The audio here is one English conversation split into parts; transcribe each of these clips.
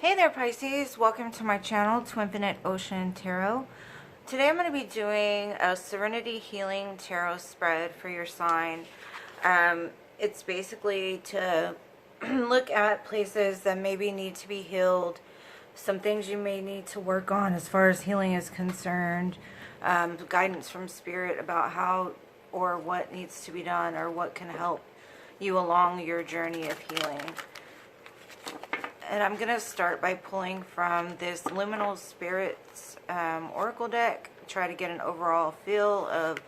Hey there, Pisces. Welcome to my channel, TWINfiniteocean Tarot. Today I'm going to be doing a Serenity Healing Tarot spread for your sign. It's basically to look at places that maybe need to be healed, some things you may need to work on as far as healing is concerned, guidance from Spirit about how or what needs to be done or what can help you along your journey of healing. And I'm going to start by pulling from this Liminal Spirits Oracle deck. Try to get an overall feel of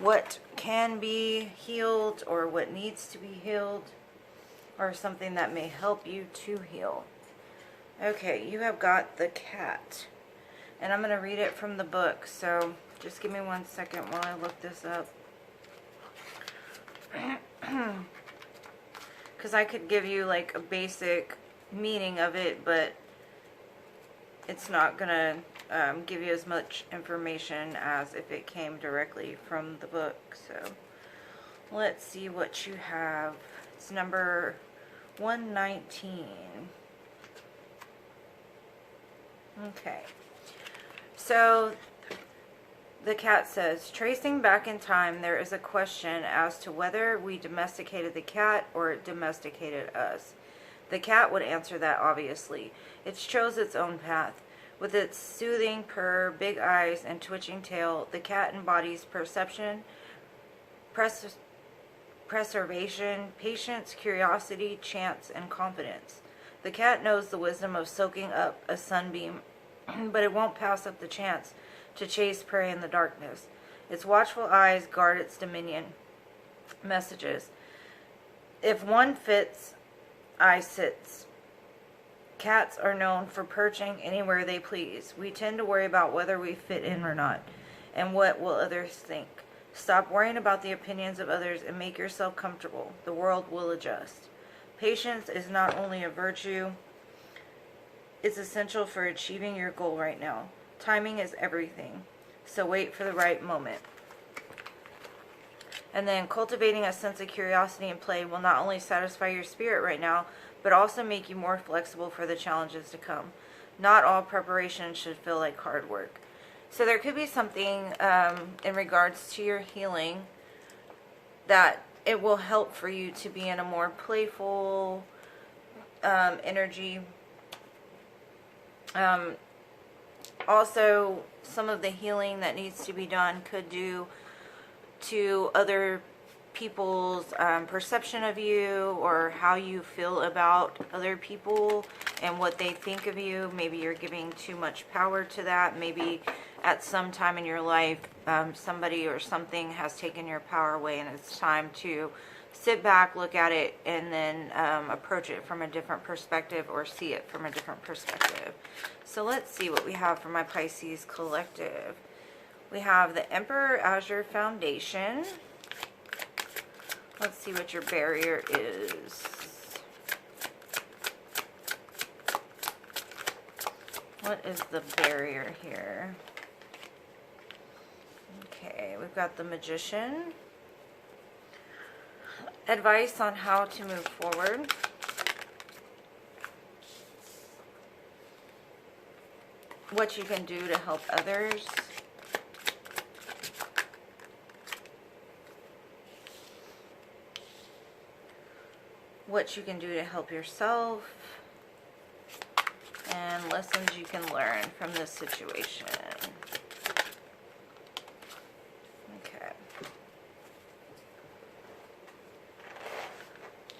what can be healed or what needs to be healed, or something that may help you to heal. Okay, you have got the cat. And I'm going to read it from the book. So just give me 1 second while I look this up. Because I could give you like a basic meaning of it, but it's not gonna give you as much information as if it came directly from the book. So let's see what you have. It's number 119. Okay, so the cat says, tracing back in time, there is a question as to whether we domesticated the cat or it domesticated us. The cat would answer that, obviously. It chose its own path. With its soothing purr, big eyes, and twitching tail, the cat embodies perception, preservation, patience, curiosity, chance, and confidence. The cat knows the wisdom of soaking up a sunbeam, but it won't pass up the chance to chase prey in the darkness. Its watchful eyes guard its dominion. Messages. If one fits, I sits. Cats are known for perching anywhere they please. We tend to worry about whether we fit in or not, and what will others think. Stop worrying about the opinions of others and make yourself comfortable. The world will adjust. Patience is not only a virtue, it's essential for achieving your goal right now. Timing is everything, so wait for the right moment. And then cultivating a sense of curiosity and play will not only satisfy your spirit right now, but also make you more flexible for the challenges to come. Not all preparation should feel like hard work. So there could be something in regards to your healing that it will help for you to be in a more playful energy. Also, some of the healing that needs to be done could do to other people's perception of you, or how you feel about other people and what they think of you. Maybe you're giving too much power to that. Maybe at some time in your life somebody or something has taken your power away, and it's time to sit back, look at it, and then approach it from a different perspective, or see it from a different perspective. So let's see what we have for my Pisces collective. We have the Emperor as your foundation. Let's see what your barrier is. What is the barrier here? Okay, we've got the Magician. Advice on how to move forward. What you can do to help others. What you can do to help yourself, and lessons you can learn from this situation. Okay.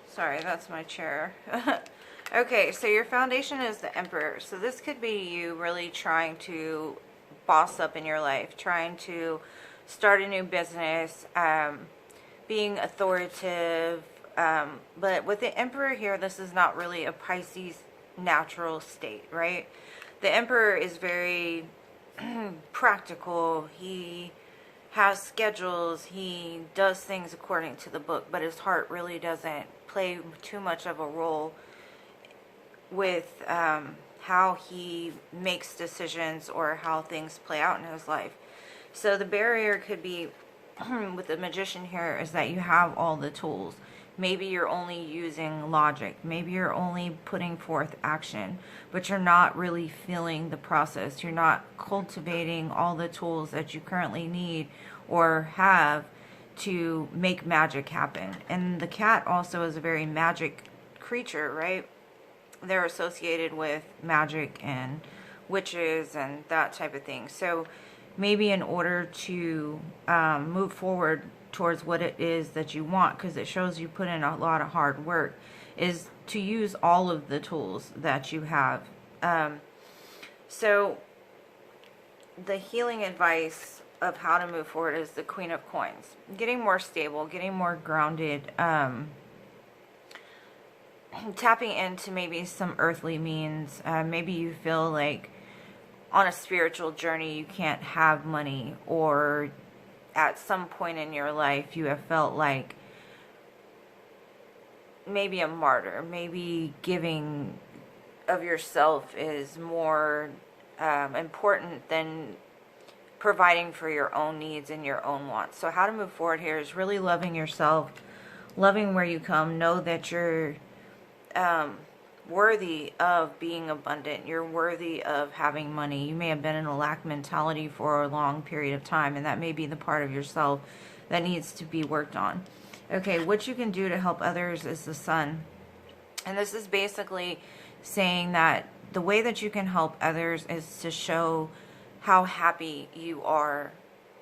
Sorry, that's my chair. Okay, so your foundation is the Emperor. So this could be you really trying to boss up in your life, trying to start a new business, being authoritative. But with the Emperor here, this is not really a Pisces natural state, right? The Emperor is very practical. He has schedules. He does things according to the book, but his heart really doesn't play too much of a role with how he makes decisions or how things play out in his life. So the barrier could be with the Magician here is that you have all the tools. Maybe you're only using logic. Maybe you're only putting forth action, but you're not really feeling the process. You're not cultivating all the tools that you currently need or have to make magic happen. And the cat also is a very magic creature, right? They're associated with magic and witches and that type of thing. So maybe in order to move forward towards what it is that you want, because it shows you put in a lot of hard work, is to use all of the tools that you have. So the healing advice of how to move forward is the Queen of Coins. Getting more stable, getting more grounded, tapping into maybe some earthly means. Maybe you feel like on a spiritual journey you can't have money, or at some point in your life you have felt like maybe a martyr. Maybe giving of yourself is more important than providing for your own needs and your own wants. So how to move forward here is really loving yourself, loving where you come. Know that you're worthy of being abundant. You're worthy of having money. You may have been in a lack mentality for a long period of time, and that may be the part of yourself that needs to be worked on. Okay, what you can do to help others is the Sun. And this is basically saying that the way that you can help others is to show how happy you are,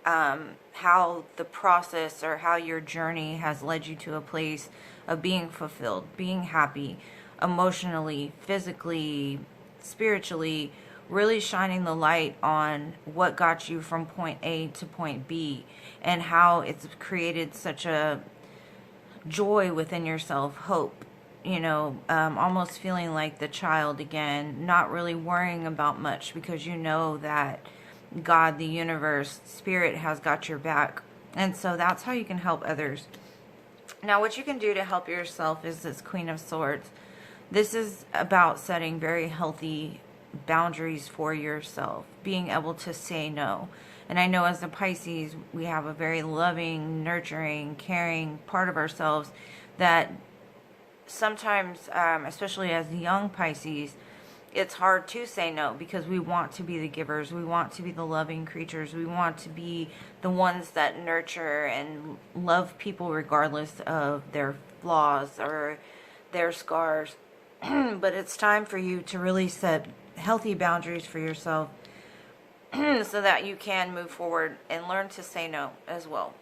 how the process or how your journey has led you to a place of being fulfilled, being happy, emotionally, physically, spiritually, really shining the light on what got you from point A to point B, and how it's created such a joy within yourself, hope, you know, almost feeling like the child again, not really worrying about much because you know that God, the universe, spirit has got your back. And so that's how you can help others. Now, what you can do to help yourself is this Queen of Swords. This is about setting very healthy boundaries for yourself, being able to say no. And I know as a Pisces, we have a very loving, nurturing, caring part of ourselves that sometimes, especially as young Pisces, it's hard to say no because we want to be the givers. We want to be the loving creatures. We want to be the ones that nurture and love people regardless of their flaws or their scars. But it's time for you to really set healthy boundaries for yourself so that you can move forward and learn to say no as well.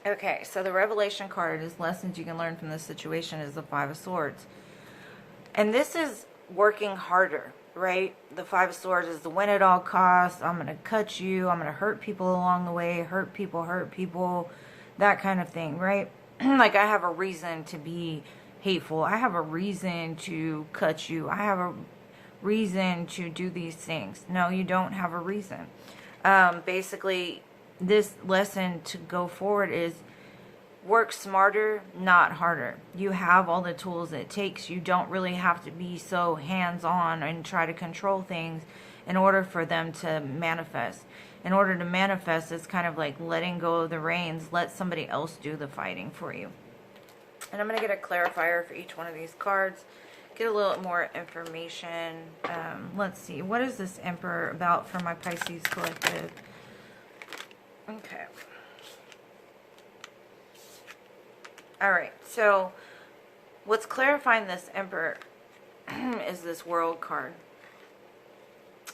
Okay, so the Revelation card is lessons you can learn from this situation is the Five of Swords. And this is working harder, right? The Five of Swords is the win at all costs. I'm going to cut you. I'm going to hurt people along the way. Hurt people. That kind of thing, right? Like I have a reason to be hateful. I have a reason to cut you. I have a reason to do these things. No, you don't have a reason. Basically, this lesson to go forward is work smarter, not harder. You have all the tools it takes. You don't really have to be so hands-on and try to control things in order for them to manifest. In order to manifest, it's kind of like letting go of the reins. Let somebody else do the fighting for you. And I'm going to get a clarifier for each one of these cards. Get a little more information. Let's see. What is this Emperor about for my Pisces collective? Okay. Alright, so what's clarifying this Emperor is this World card.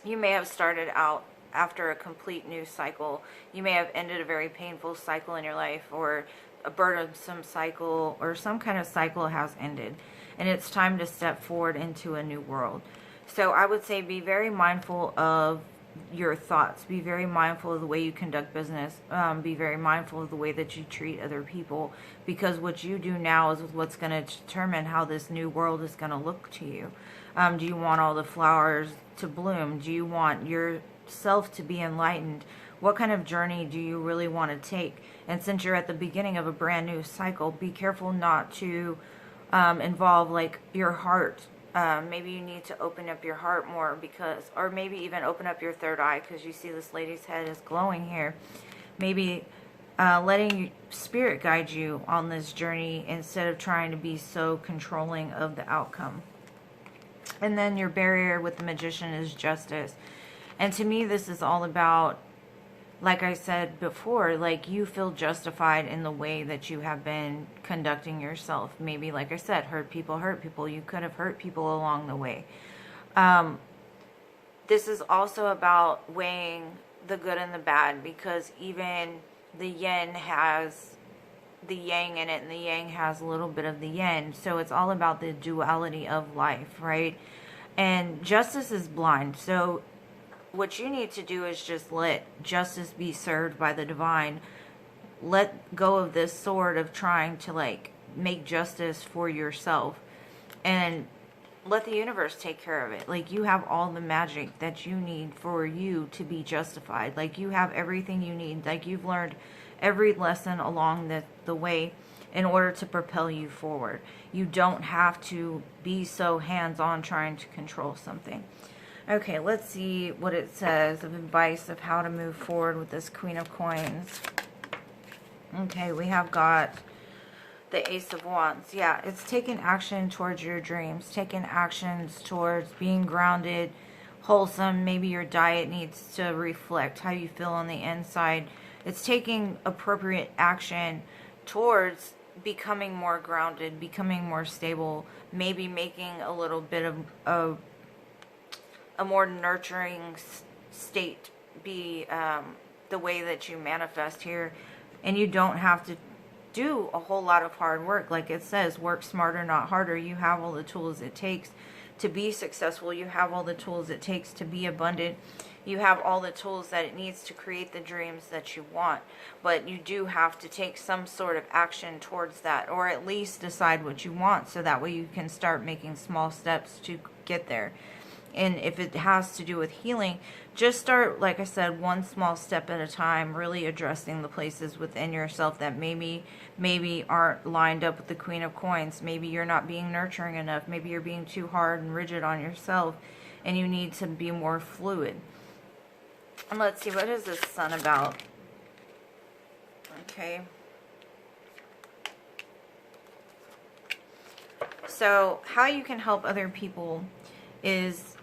You may have started out after a complete new cycle. You may have ended a very painful cycle in your life, or a burdensome cycle, or some kind of cycle has ended. And it's time to step forward into a new world. So I would say be very mindful of your thoughts. Be very mindful of the way you conduct business. Be very mindful of the way that you treat other people, because what you do now is what's going to determine how this new world is going to look to you. Do you want all the flowers to bloom? Do you want yourself to be enlightened? What kind of journey do you really want to take? And since you're at the beginning of a brand new cycle, be careful not to involve like your heart. Maybe you need to open up your heart more, because, or maybe even open up your third eye, because you see this lady's head is glowing here. Maybe letting spirit guide you on this journey instead of trying to be so controlling of the outcome. And then your barrier with the Magician is justice. And to me, this is all about, like I said before, like you feel justified in the way that you have been conducting yourself. Maybe, like I said, hurt people. You could have hurt people along the way. This is also about weighing the good and the bad, because even the yin has the yang in it, and the yang has a little bit of the yin. So it's all about the duality of life, right? And justice is blind. So what you need to do is just let justice be served by the divine. Let go of this sword of trying to like make justice for yourself, and let the universe take care of it. Like, you have all the magic that you need for you to be justified. Like, you have everything you need. Like, you've learned every lesson along the way in order to propel you forward. You don't have to be so hands-on trying to control something. Okay, let's see what it says of advice of how to move forward with this Queen of Coins. Okay, we have got the Ace of Wands. Yeah, it's taking action towards your dreams, taking actions towards being grounded, wholesome. Maybe your diet needs to reflect how you feel on the inside. It's taking appropriate action towards becoming more grounded, becoming more stable, maybe making a little bit of a more nurturing state be the way that you manifest here. And you don't have to do a whole lot of hard work. Like it says, work smarter, not harder. You have all the tools it takes to be successful. You have all the tools it takes to be abundant. You have all the tools that it needs to create the dreams that you want. But you do have to take some sort of action towards that, or at least decide what you want, so that way you can start making small steps to get there. And if it has to do with healing, just start, like I said, one small step at a time, really addressing the places within yourself that maybe aren't lined up with the Queen of Coins. Maybe you're not being nurturing enough. Maybe you're being too hard and rigid on yourself, and you need to be more fluid. And let's see, what is this Sun about? Okay. So how you can help other people is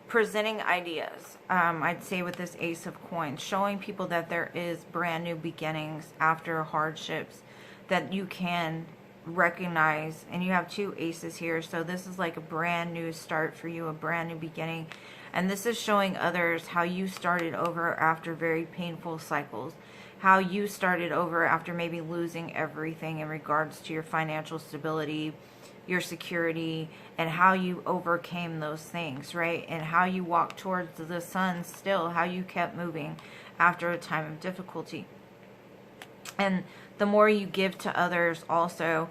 presenting ideas. I'd say with this Ace of Coins, showing people that there is brand new beginnings after hardships that you can recognize. And you have two aces here, so this is like a brand new start for you, a brand new beginning. And this is showing others how you started over after very painful cycles, how you started over after maybe losing everything in regards to your financial stability, your security, and how you overcame those things, right? And how you walked towards the sun still, how you kept moving after a time of difficulty. And the more you give to others also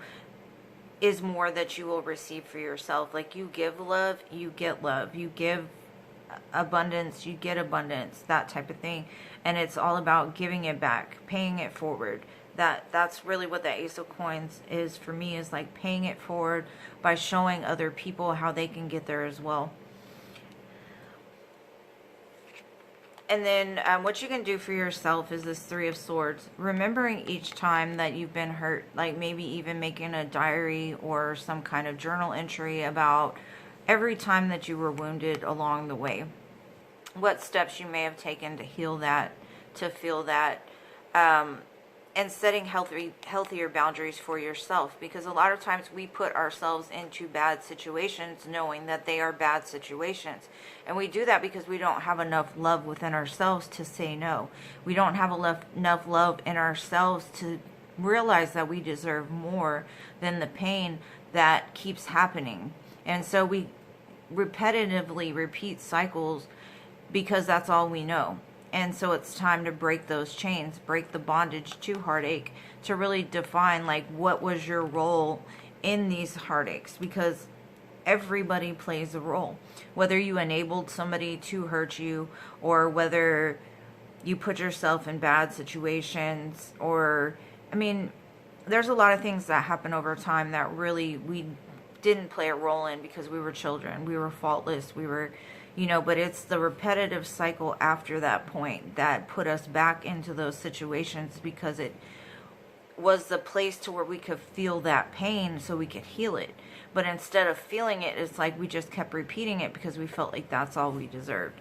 is more that you will receive for yourself. Like, you give love, you get love. You give abundance, you get abundance, that type of thing. And it's all about giving it back, paying it forward. That's really what the Ace of Coins is for me, is like paying it forward by showing other people how they can get there as well. And then what you can do for yourself is this Three of Swords. Remembering each time that you've been hurt, like maybe even making a diary or some kind of journal entry about every time that you were wounded along the way. What steps you may have taken to heal that, to feel that, and setting healthier boundaries for yourself. Because a lot of times we put ourselves into bad situations knowing that they are bad situations. And we do that because we don't have enough love within ourselves to say no. We don't have enough love in ourselves to realize that we deserve more than the pain that keeps happening. And so we repetitively repeat cycles because that's all we know. And so it's time to break those chains, break the bondage to heartache, to really define like what was your role in these heartaches, because everybody plays a role. Whether you enabled somebody to hurt you, or whether you put yourself in bad situations, or, I mean, there's a lot of things that happen over time that really we didn't play a role in because we were children. We were faultless. We were, you know, but it's the repetitive cycle after that point that put us back into those situations, because it was the place to where we could feel that pain so we could heal it. But instead of feeling it, it's like we just kept repeating it because we felt like that's all we deserved.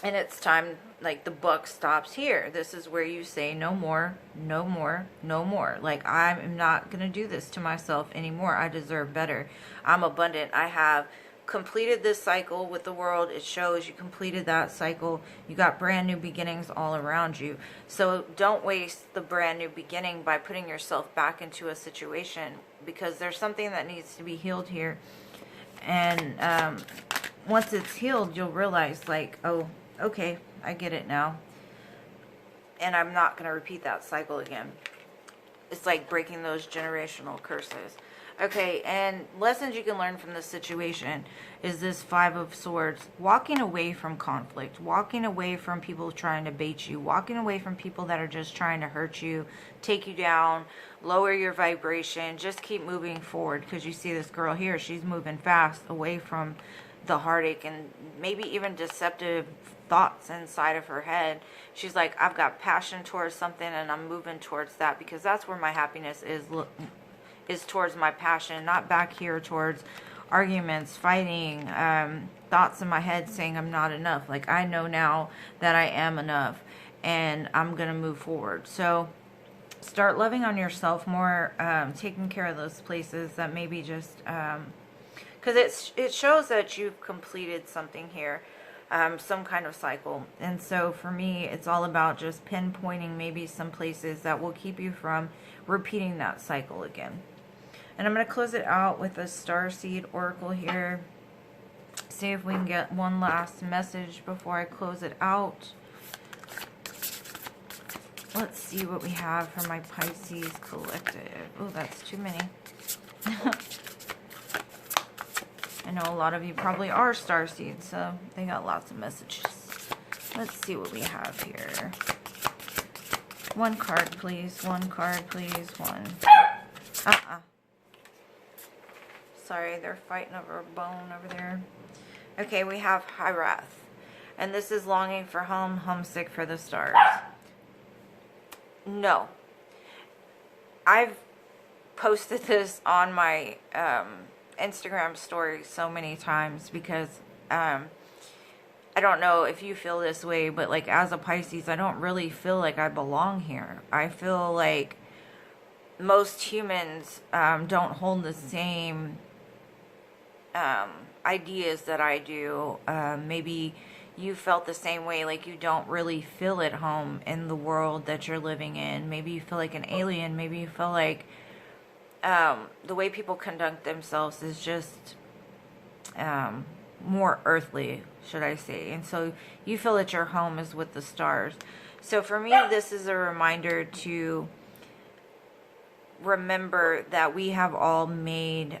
And it's time, like, the buck stops here. This is where you say no more, no more, no more. Like, I'm not going to do this to myself anymore. I deserve better. I'm abundant. I have completed this cycle with the world. It shows you completed that cycle. You got brand new beginnings all around you. So don't waste the brand new beginning by putting yourself back into a situation, because there's something that needs to be healed here. And once it's healed, you'll realize, like, oh, okay, I get it now. And I'm not going to repeat that cycle again. It's like breaking those generational curses. Okay, and lessons you can learn from this situation is this Five of Swords. Walking away from conflict. Walking away from people trying to bait you. Walking away from people that are just trying to hurt you, take you down, lower your vibration. Just keep moving forward, because you see this girl here, she's moving fast away from the heartache and maybe even deceptive thoughts inside of her head. She's like, I've got passion towards something and I'm moving towards that, because that's where my happiness is towards my passion, not back here towards arguments, fighting, thoughts in my head saying I'm not enough. Like, I know now that I am enough and I'm gonna move forward. So start loving on yourself more, taking care of those places that maybe just because it shows that you've completed something here, some kind of cycle. And so for me, it's all about just pinpointing maybe some places that will keep you from repeating that cycle again. And I'm going to close it out with a Starseed Oracle here. See if we can get one last message before I close it out. Let's see what we have for my Pisces collective. Oh, that's too many. I know a lot of you probably are starseeds, so they got lots of messages. Let's see what we have here. One card, please. One card, please. One. Sorry, they're fighting over a bone over there. Okay, we have High Wrath. And this is longing for home, homesick for the stars. No. I've posted this on my Instagram story so many times, because I don't know if you feel this way, but like, as a Pisces, I don't really feel like I belong here. I feel like most humans don't hold the same ideas that I do. Maybe you felt the same way, like you don't really feel at home in the world that you're living in. Maybe you feel like an alien.Maybe you feel like the way people conduct themselves is just more earthly, should I say. And so you feel that your home is with the stars. So for me, this is a reminder to remember that we have all made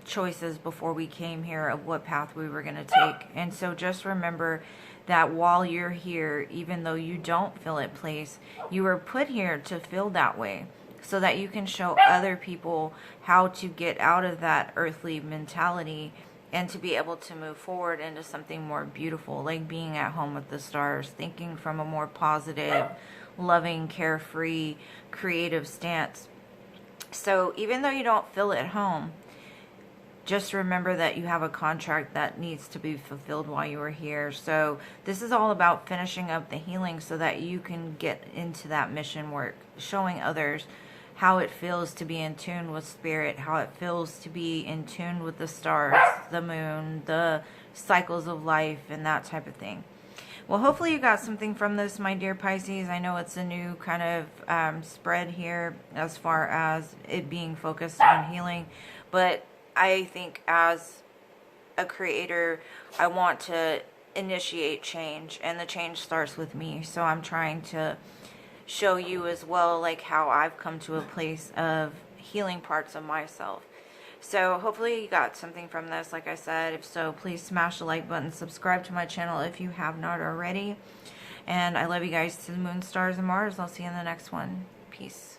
choices before we came here of what path we were going to take. And so just remember that while you're here, even though you don't feel at place, you were put here to feel that way, so that you can show other people how to get out of that earthly mentality and to be able to move forward into something more beautiful, like being at home with the stars, thinking from a more positive, loving, carefree, creative stance. So even though you don't feel at home, just remember that you have a contract that needs to be fulfilled while you are here. So this is all about finishing up the healing so that you can get into that mission work, showing others how it feels to be in tune with spirit, how it feels to be in tune with the stars, the moon, the cycles of life, and that type of thing. Well, hopefully you got something from this, my dear Pisces. I know it's a new kind of spread here as far as it being focused on healing, but I think as a creator, I want to initiate change, and the change starts with me. So I'm trying to show you as well, like, how I've come to a place of healing parts of myself. So hopefully you got something from this. Like I said, if so, please smash the like button, subscribe to my channel if you have not already. And I love you guys to the moon, stars, and Mars. I'll see you in the next one. Peace.